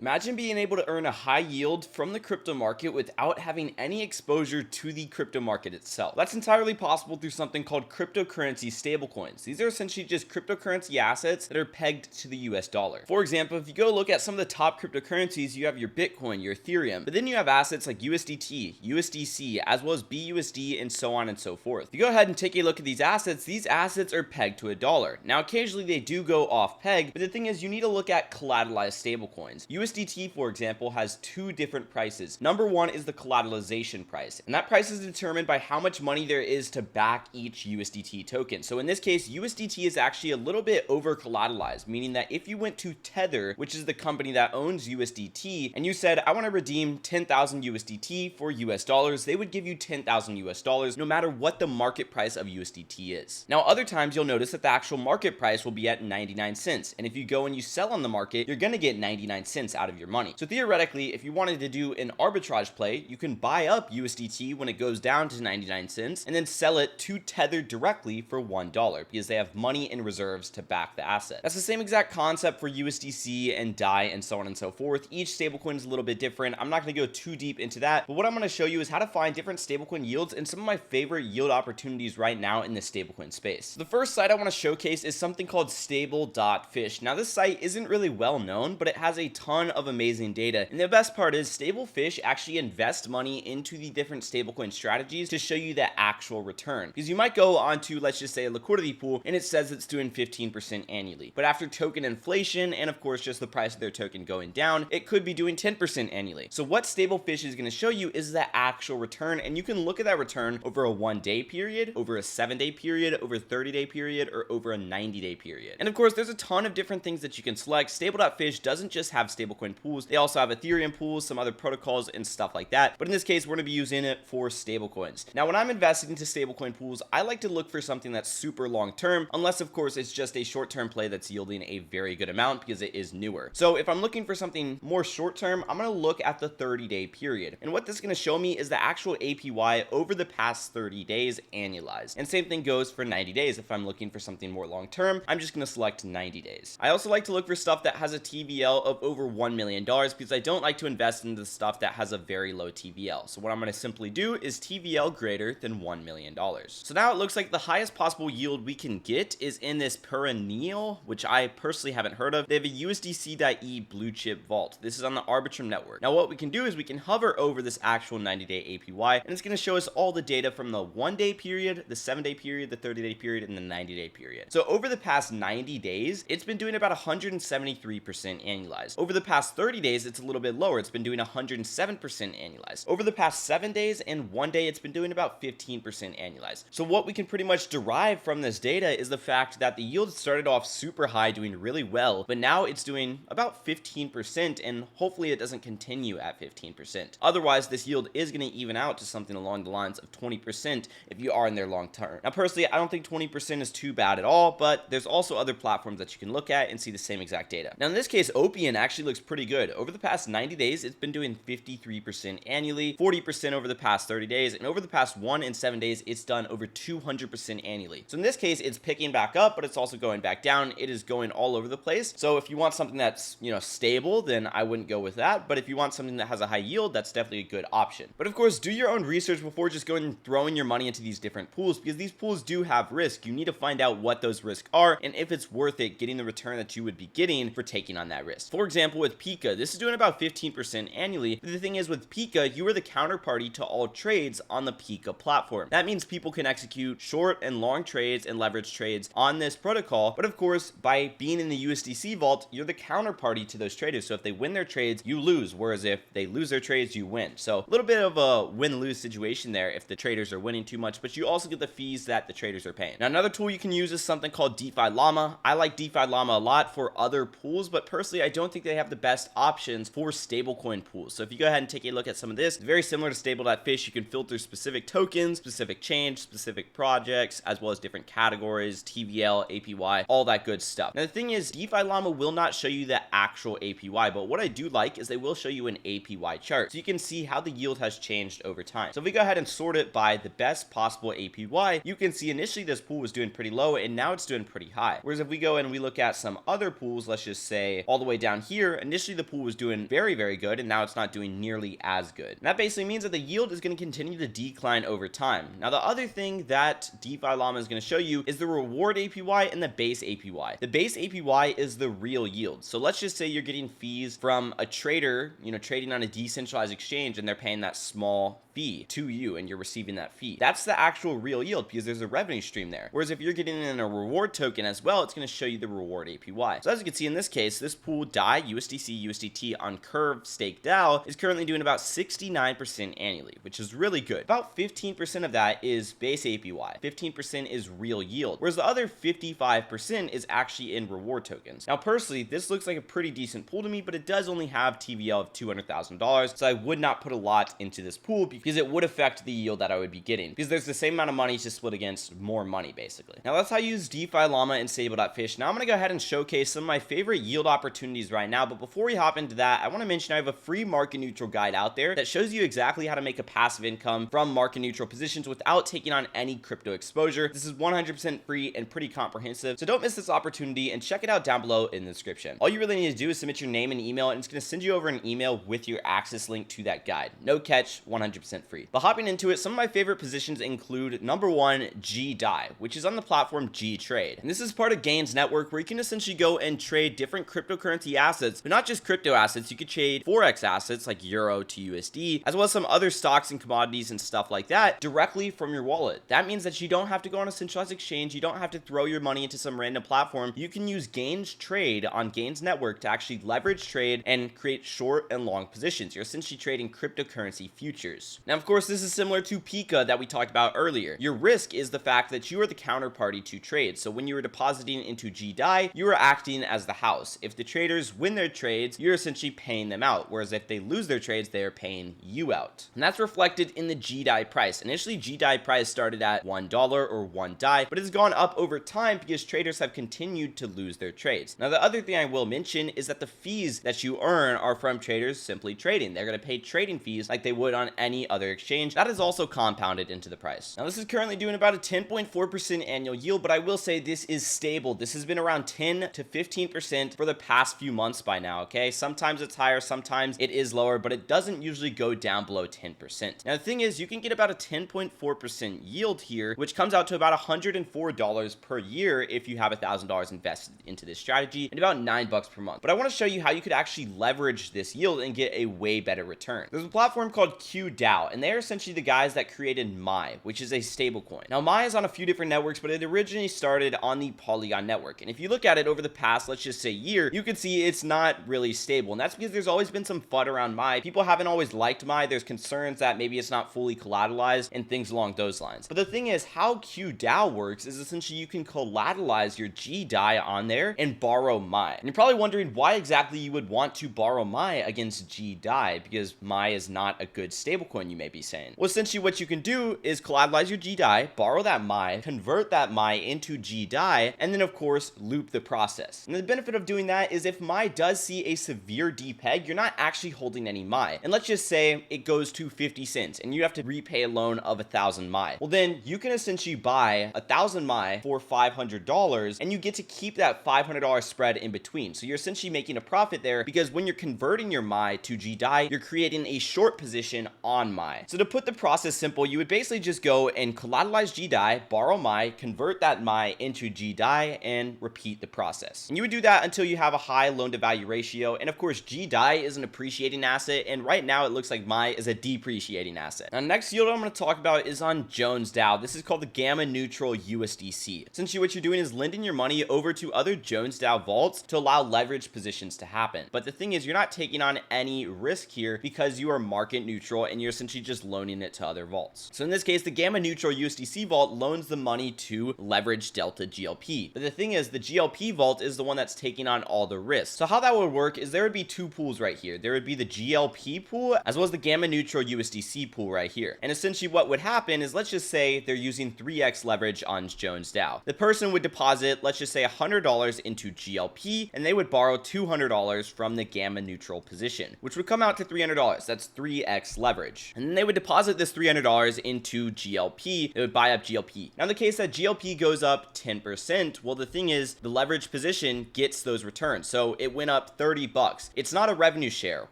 Imagine being able to earn a high yield from the crypto market without having any exposure to the crypto market itself. That's entirely possible through something called cryptocurrency stablecoins. These are essentially just cryptocurrency assets that are pegged to the US dollar. For example, if you go look at some of the top cryptocurrencies, you have your Bitcoin, your Ethereum, but then you have assets like USDT, USDC, as well as BUSD, and so on and so forth. If you go ahead and take a look at these assets are pegged to a dollar. Now, occasionally they do go off peg, but the thing is, you need to look at collateralized stablecoins. USDT, for example, has two different prices. Number one is the collateralization price, and that price is determined by how much money there is to back each USDT token. So in this case, USDT is actually a little bit over collateralized, meaning that if you went to Tether, which is the company that owns USDT, and you said, I want to redeem 10,000 USDT for US dollars, they would give you 10,000 US dollars no matter what the market price of USDT is. Now, other times you'll notice that the actual market price will be at 99 cents, and if you go and you sell on the market, you're going to get 99 cents out of your money. So theoretically, if you wanted to do an arbitrage play, you can buy up USDT when it goes down to 99 cents and then sell it to Tether directly for $1 because they have money in reserves to back the asset. That's the same exact concept for USDC and DAI and so on and so forth. Each stablecoin is a little bit different. I'm not going to go too deep into that, but what I'm going to show you is how to find different stablecoin yields and some of my favorite yield opportunities right now in the stablecoin space. So the first site I want to showcase is something called stable.fish. Now, this site isn't really well known, but it has a ton of amazing data. And the best part is Stablefish actually invests money into the different stablecoin strategies to show you the actual return. Because you might go onto, let's just say, a liquidity pool, and it says it's doing 15% annually. But after token inflation, and of course just the price of their token going down, it could be doing 10% annually. So what Stablefish is going to show you is the actual return, and you can look at that return over a 1-day period, over a 7-day period, over a 30-day period, or over a 90-day period. And of course, there's a ton of different things that you can select. Stable.fish doesn't just have stablecoin pools, they also have Ethereum pools, some other protocols and stuff like that. But in this case, we're going to be using it for stablecoins. Now, when I'm investing into stablecoin pools, I like to look for something that's super long term, unless of course it's just a short term play that's yielding a very good amount because it is newer. So if I'm looking for something more short term, I'm going to look at the 30-day period. And what this is going to show me is the actual APY over the past 30 days annualized. And same thing goes for 90 days. If I'm looking for something more long term, I'm just going to select 90 days. I also like to look for stuff that has a TVL of over $1 million because I don't like to invest in the stuff that has a very low TVL. So what I'm going to simply do is TVL greater than $1 million. So now it looks like the highest possible yield we can get is in this Perennial, which I personally haven't heard of. They have a USDC.E blue chip vault. This is on the Arbitrum network. Now what we can do is we can hover over this actual 90-day APY, and it's going to show us all the data from the 1-day period, the 7-day period, the 30-day period, and the 90-day period. So over the past 90 days, it's been doing about 173% annualized. Over the past 30 days, it's a little bit lower. It's been doing 107% annualized. Over the past 7 days and 1 day, it's been doing about 15% annualized. So what we can pretty much derive from this data is the fact that the yield started off super high, doing really well, but now it's doing about 15%, and hopefully it doesn't continue at 15%. Otherwise, this yield is going to even out to something along the lines of 20% if you are in there long term. Now, personally, I don't think 20% is too bad at all, but there's also other platforms that you can look at and see the same exact data. Now, in this case, Opium actually looks pretty good. Over the past 90 days, it's been doing 53% annually, 40% over the past 30 days, and over the past 1 and 7 days, it's done over 200% annually. So in this case, it's picking back up, but it's also going back down. It is going all over the place. So if you want something that's, stable, then I wouldn't go with that. But if you want something that has a high yield, that's definitely a good option. But of course, do your own research before just going and throwing your money into these different pools, because these pools do have risk. You need to find out what those risks are and if it's worth it getting the return that you would be getting for taking on that risk. For example, with Pika, this is doing about 15% annually. But the thing is, with Pika, you are the counterparty to all trades on the Pika platform. That means people can execute short and long trades and leverage trades on this protocol. But of course, by being in the USDC vault, you're the counterparty to those traders. So if they win their trades, you lose. Whereas if they lose their trades, you win. So a little bit of a win-lose situation there if the traders are winning too much, but you also get the fees that the traders are paying. Now, another tool you can use is something called DeFi Llama. I like DeFi Llama a lot for other pools, but personally, I don't think they have the best options for stablecoin pools. So if you go ahead and take a look at some of this, it's very similar to Stable.fish. You can filter specific tokens, specific chains, specific projects, as well as different categories, TVL, APY, all that good stuff. Now, the thing is, DeFi Llama will not show you the actual APY, but what I do like is they will show you an APY chart. So you can see how the yield has changed over time. So if we go ahead and sort it by the best possible APY, you can see initially this pool was doing pretty low and now it's doing pretty high. Whereas if we go and we look at some other pools, let's just say all the way down here, initially the pool was doing very, very good, and now it's not doing nearly as good. And that basically means that the yield is going to continue to decline over time. Now, the other thing that DeFi Llama is going to show you is the reward APY and the base APY. The base APY is the real yield. So let's just say you're getting fees from a trader, trading on a decentralized exchange, and they're paying that small fee to you and you're receiving that fee. That's the actual real yield because there's a revenue stream there. Whereas if you're getting in a reward token as well, it's going to show you the reward APY. So as you can see in this case, this pool DAI, USDC, USDT on Curve Stake DAO is currently doing about 69% annually, which is really good. About 15% of that is base APY. 15% is real yield. Whereas the other 55% is actually in reward tokens. Now, personally, this looks like a pretty decent pool to me, but it does only have TVL of $200,000. So I would not put a lot into this pool because it would affect the yield that I would be getting, because there's the same amount of money to split against more money basically. Now that's how I use DeFi Llama and Stable.fish. Now I'm going to go ahead and showcase some of my favorite yield opportunities right now, but before we hop into that, I want to mention I have a free market neutral guide out there that shows you exactly how to make a passive income from market neutral positions without taking on any crypto exposure. This is 100% free and pretty comprehensive, so don't miss this opportunity and check it out down below in the description. All you really need to do is submit your name and email, and it's going to send you over an email with your access link to that guide. No catch, 100% free. But hopping into it, some of my favorite positions include number 1, GDAI, which is on the platform G Trade. And this is part of Gains Network, where you can essentially go and trade different cryptocurrency assets, but not just crypto assets. You could trade Forex assets like Euro to USD, as well as some other stocks and commodities and stuff like that directly from your wallet. That means that you don't have to go on a centralized exchange. You don't have to throw your money into some random platform. You can use Gains Trade on Gains Network to actually leverage trade and create short and long positions. You're essentially trading cryptocurrency futures. Now, of course, this is similar to Pika that we talked about earlier. Your risk is the fact that you are the counterparty to trade. So when you are depositing into GDAI, you are acting as the house. If the traders win their trades, you're essentially paying them out. Whereas if they lose their trades, they are paying you out. And that's reflected in the GDAI price. Initially, GDAI price started at $1 or 1 DAI, but it's gone up over time because traders have continued to lose their trades. Now, the other thing I will mention is that the fees that you earn are from traders simply trading. They're going to pay trading fees like they would on any other exchange. That is also compounded into the price. Now, this is currently doing about a 10.4% annual yield, but I will say this is stable. This has been around 10 to 15% for the past few months by now, okay? Sometimes it's higher, sometimes it is lower, but it doesn't usually go down below 10%. Now, the thing is, you can get about a 10.4% yield here, which comes out to about $104 per year if you have $1,000 invested into this strategy, and about $9 per month. But I want to show you how you could actually leverage this yield and get a way better return. There's a platform called Q Dao, and they're essentially the guys that created MAI, which is a stablecoin. Now, MAI is on a few different networks, but it originally started on the Polygon network. And if you look at it over the past, let's just say year, you can see it's not really stable. And that's because there's always been some FUD around MAI. People haven't always liked MAI. There's concerns that maybe it's not fully collateralized and things along those lines. But the thing is, how Q Dao works is essentially you can collateralize your GDAI on there and borrow MAI. And you're probably wondering why exactly you would want to borrow MAI against GDAI, because MAI is not a good stablecoin, you may be saying. Well, essentially what you can do is collateralize your GDAI, borrow that MAI, convert that MAI into GDAI, and then of course loop the process. And the benefit of doing that is if MAI does see a severe depeg, you're not actually holding any MAI. And let's just say it goes to 50 cents and you have to repay a loan of 1,000 MAI. Well, then you can essentially buy 1,000 MAI for $500 and you get to keep that $500 spread in between. So you're essentially making a profit there, because when you're converting your MAI to GDAI, you're creating a short position on MAI. So to put the process simple, you would basically just go and collateralize GDAI, borrow MAI, convert that MAI into GDAI, and repeat the process. And you would do that until you have a high loan to value ratio. And of course, GDAI is an appreciating asset, and right now it looks like MAI is a depreciating asset. Now, next yield I'm going to talk about is on Jones DAO. This is called the Gamma Neutral USDC. Essentially what you're doing is lending your money over to other Jones DAO vaults to allow leverage positions to happen. But the thing is, you're not taking on any risk here because you are market neutral and you're essentially just loaning it to other vaults. So in this case, the Gamma Neutral USDC vault loans the money to leverage Delta GLP. But the thing is, the GLP vault is the one that's taking on all the risk. So how that would work is there would be two pools right here. There would be the GLP pool as well as the Gamma Neutral USDC pool right here. And essentially what would happen is, let's just say they're using 3x leverage on Jones DAO. The person would deposit, let's just say $100 into GLP, and they would borrow $200 from the Gamma Neutral position, which would come out to $300. That's 3x leverage. And then they would deposit this $300 into GLP. They would buy up GLP. Now in the case that GLP goes up 10%, well, the thing is the leverage position gets those returns. So it went up 30 bucks. It's not a revenue share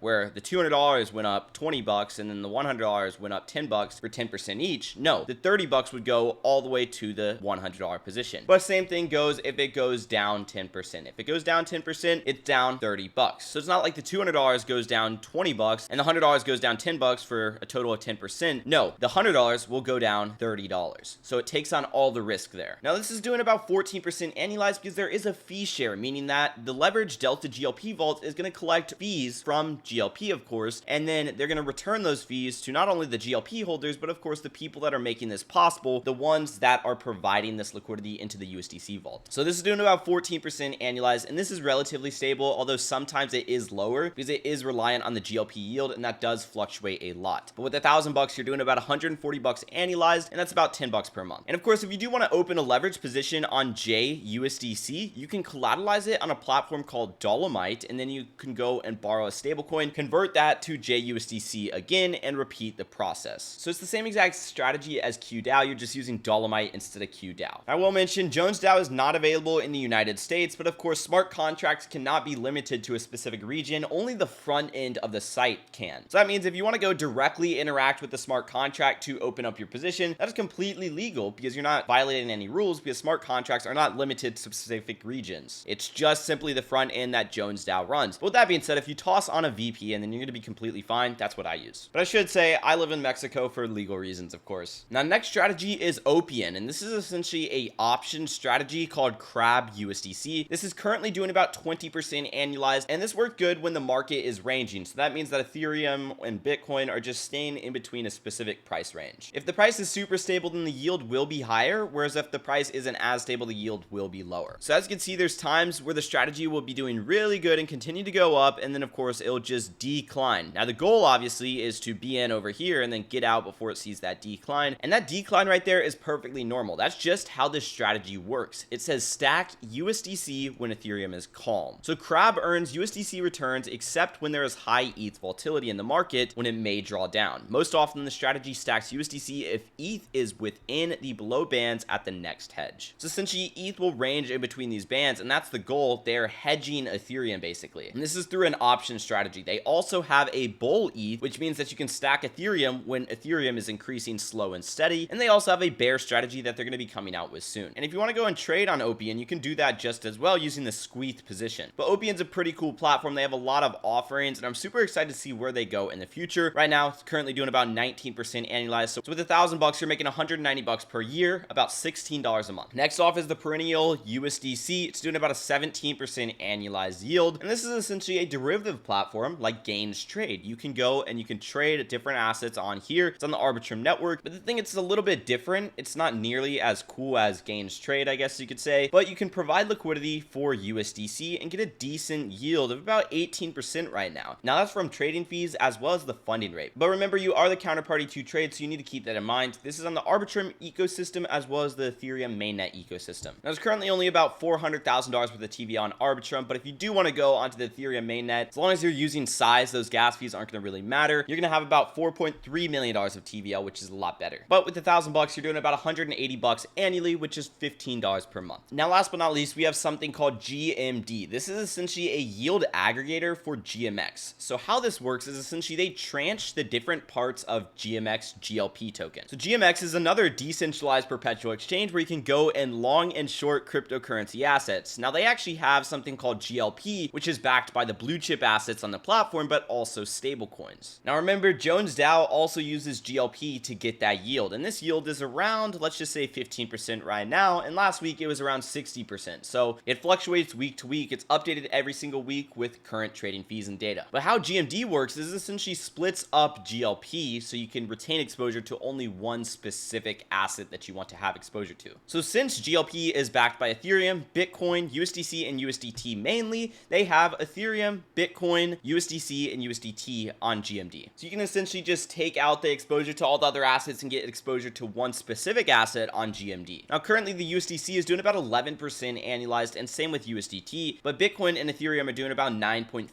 where the $200 went up 20 bucks and then the $100 went up 10 bucks for 10% each. No, the 30 bucks would go all the way to the $100 position. But same thing goes if it goes down 10%. If it goes down 10%, it's down 30 bucks. So it's not like the $200 goes down 20 bucks and the $100 goes down 10 bucks for a total of 10%. No, the $100 will go down $30. So it takes on all the risk there. Now this is doing about 14% annualized because there is a fee share, meaning that the leverage Delta GLP vault is going to collect fees from GLP, of course, and then they're going to return those fees to not only the GLP holders, but of course the people that are making this possible, the ones that are providing this liquidity into the USDC vault. So this is doing about 14% annualized, and this is relatively stable, although sometimes it is lower because it is reliant on the GLP yield, and that does fluctuate a lot. But with $1,000, you're doing about 140 bucks annualized, and that's about 10 bucks per month. And of course, if you do want to open a leverage position on JUSDC, you can collateralize it on a platform called Dolomite, and then you can go and borrow a stablecoin, convert that to JUSDC again, and repeat the process. So it's the same exact strategy as Q Dao, you're just using Dolomite instead of Q Dao. I will mention Jones Dao is not available in the United States, but of course smart contracts cannot be limited to a specific region, only the front end of the site can. So that means if you want to go directly interact with the smart contract to open up your position, that is completely legal because you're not violating any rules, because smart contracts are not limited to specific regions. It's just simply the front end that Jones Dao runs. But with that being said, if you toss on a VPN, then you're going to be completely fine. That's what I use. But I should say I live in Mexico for legal reasons, of course. Now, next strategy is Opium, and this is essentially a option strategy called Crab USDC. This is currently doing about 20% annualized, and this worked good when the market is ranging. So that means that Ethereum and Bitcoin are just staying in between a specific price range. If the price is super stable, then the yield will be higher, whereas if the price isn't as stable, the yield will be lower. So as you can see, there's times where the strategy will be doing really good and continue to go up, and then of course it'll just decline. Now the goal obviously is to be in over here and then get out before it sees that decline, and that decline right there is perfectly normal. That's just how this strategy works. It says stack USDC when Ethereum is calm. So Crab earns USDC returns except when there is high ETH volatility in the market, when it may draw down. Most often the strategy stacks USDC if ETH is within the below bands at the next hedge. So essentially ETH will range in between these bands, and that's the goal. They're hedging Ethereum basically, and this is through an option strategy. They also have a bull ETH, which means that you can stack Ethereum when Ethereum is increasing slow and steady, and they also have a bear strategy that they're going to be coming out with soon. And if you want to go and trade on Opium, you can do that just as well using the squeeze position. But Opium's a pretty cool platform. They have a lot of offerings, and I'm super excited to see where they go in the future. Right now it's currently doing about 19% annualized, so with $1,000 you're making 190 bucks per year, about $16 a month. Next off is the Perennial USDC. It's doing about a 17% annualized yield, and this is essentially a derivative platform like Gains Trade. You can go and you can trade different assets on here. It's on the Arbitrum network, but the thing, it's a little bit different. It's not nearly as cool as Gains Trade, I guess you could say, but you can provide liquidity for USDC and get a decent yield of about 18% right now. Now that's from trading fees as well as the funding rate. But remember, you are the counterparty to trade, so you need to keep that in mind. This is on the Arbitrum ecosystem as well as the Ethereum mainnet ecosystem. Now there's currently only about $400,000 worth of TV on Arbitrum, but if you do want to go onto the Ethereum mainnet, as long as you're using size, those gas fees aren't going to really matter. You're going to have about $4.3 million of TVL, which is a lot better. But with $1,000, you're doing about 180 bucks annually, which is $15 per month. Now last but not least, we have something called GMD. This is essentially a yield aggregator for GMX. So how this works is essentially they tranche the different parts of GMX GLP token. So GMX is another decentralized perpetual exchange where you can go and long and short cryptocurrency assets. Now they actually have something called GLP, which is backed by the blue chip assets on the platform, but also stablecoins. Now remember, Jones Dao also uses GLP to get that yield, and this yield is around, let's just say 15% right now, and last week it was around 60%. So it fluctuates week to week. It's updated every single week with current trading fees and data. But how GMD works is essentially splits up GLP so you can retain exposure to only one specific asset that you want to have exposure to. So since GLP is backed by Ethereum, Bitcoin, USDC, and USDT mainly, they have Ethereum, Bitcoin, USDC, and USDT on GMD. So you can essentially just take out the exposure to all the other assets and get exposure to one specific asset on GMD. Now currently the USDC is doing about 11% annualized, and same with USDT, but Bitcoin and Ethereum are doing about 9.4%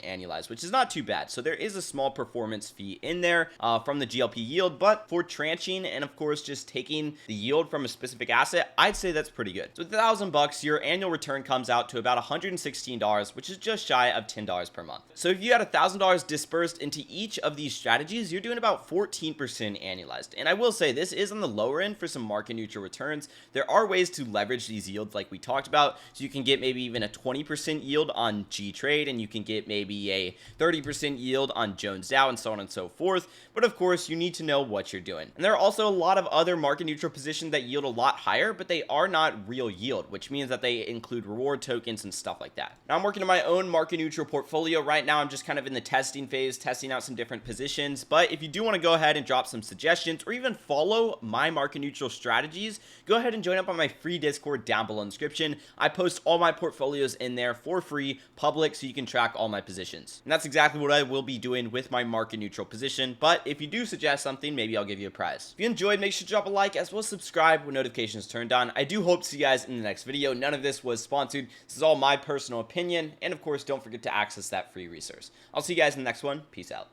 annualized, which is not too bad. So there is a small performance fee in there from the GLP yield, but for tranching and of course just taking the yield from a specific asset, I'd say that's pretty good. So with $1,000, your annual return comes out to about $116 $1,000, which is just shy of $10 per month. So if you had $1,000 dispersed into each of these strategies, you're doing about 14% annualized. And I will say this is on the lower end for some market neutral returns. There are ways to leverage these yields like we talked about. So you can get maybe even a 20% yield on G Trade, and you can get maybe a 30% yield on Jones Dow, and so on and so forth. But of course, you need to know what you're doing. And there are also a lot of other market neutral positions that yield a lot higher, but they are not real yield, which means that they include reward tokens and stuff like that. Now I'm working on my own market neutral portfolio right now. I'm just kind of in the testing phase, testing out some different positions. But if you do want to go ahead and drop some suggestions or even follow my market neutral strategies, go ahead and join up on my free Discord down below in the description. I post all my portfolios in there for free, public, so you can track all my positions. And that's exactly what I will be doing with my market neutral position. But if you do suggest something, maybe I'll give you a prize. If you enjoyed, make sure to drop a like as well as subscribe with notifications turned on. I do hope to see you guys in the next video. None of this was sponsored. This is all my personal opinion. And of course, don't forget to access that free resource. I'll see you guys in the next one. Peace out.